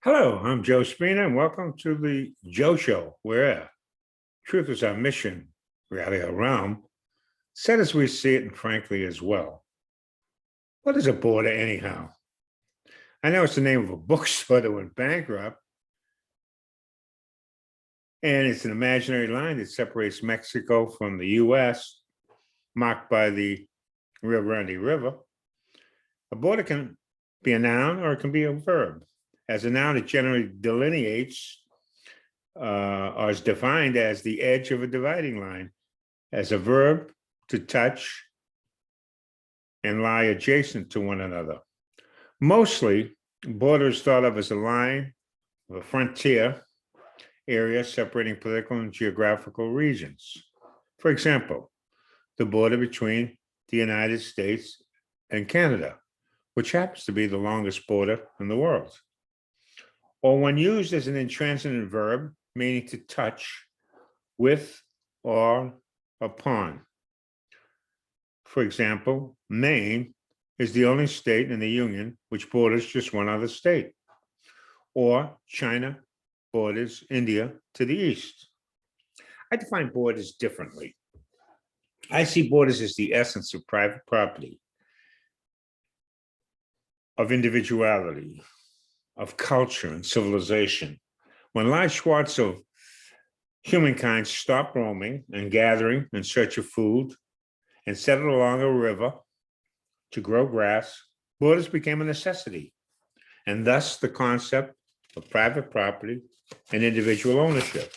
Hello, I'm Joe Spina, and welcome to the Joe Show, where truth is our mission, reality our realm, said as we see it, and frankly as well. What is a border, anyhow? I know it's the name of a bookstore that went bankrupt, and it's an imaginary line that separates Mexico from the U.S., marked by the Rio Grande River. A border can be a noun or it can be a verb. As a noun, it generally delineates or is defined as the edge of a dividing line. As a verb, to touch and lie adjacent to one another. Mostly, border is thought of as a line of a frontier area separating political and geographical regions. For example, the border between the United States and Canada, which happens to be the longest border in the world. Or when used as an intransitive verb, meaning to touch with or upon. For example, Maine is the only state in the Union which borders just one other state. Or China borders India to the east. I define borders differently. I see borders as the essence of private property, of individuality, of culture and civilization. When large swaths of humankind stopped roaming and gathering in search of food and settled along a river to grow grass, borders became a necessity, and thus the concept of private property and individual ownership.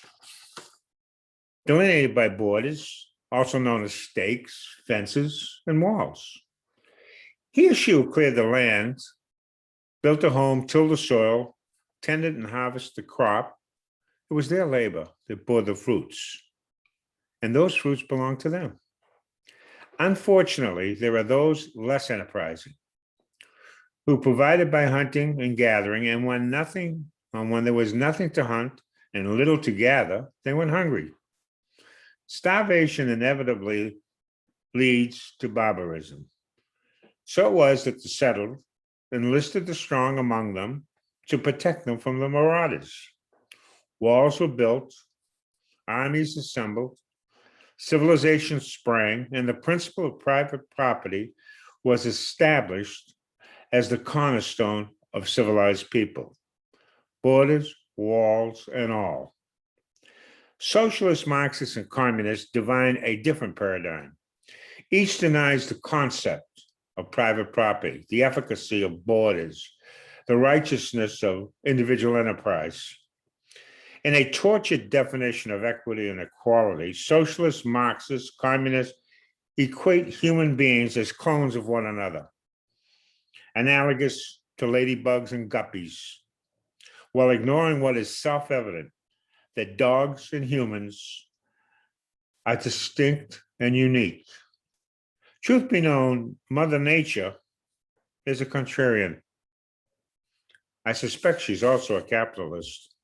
Delineated by borders, also known as stakes, fences, and walls. He or she who cleared the land, built a home, tilled the soil, tended and harvested the crop. It was their labor that bore the fruits, and those fruits belonged to them. Unfortunately, there are those less enterprising who provided by hunting and gathering, and when there was nothing to hunt and little to gather, they went hungry. Starvation inevitably leads to barbarism. So it was that the settled enlisted the strong among them to protect them from the marauders. Walls were built, armies assembled, civilization sprang, and the principle of private property was established as the cornerstone of civilized people. Borders, walls, and all. Socialists, Marxists, and communists define a different paradigm. Each denies the concept of private property, the efficacy of borders, the righteousness of individual enterprise. In a tortured definition of equity and equality, socialists, Marxists, communists equate human beings as clones of one another, analogous to ladybugs and guppies, while ignoring what is self-evident, that dogs and humans are distinct and unique. Truth be known, Mother Nature is a contrarian. I suspect she's also a capitalist.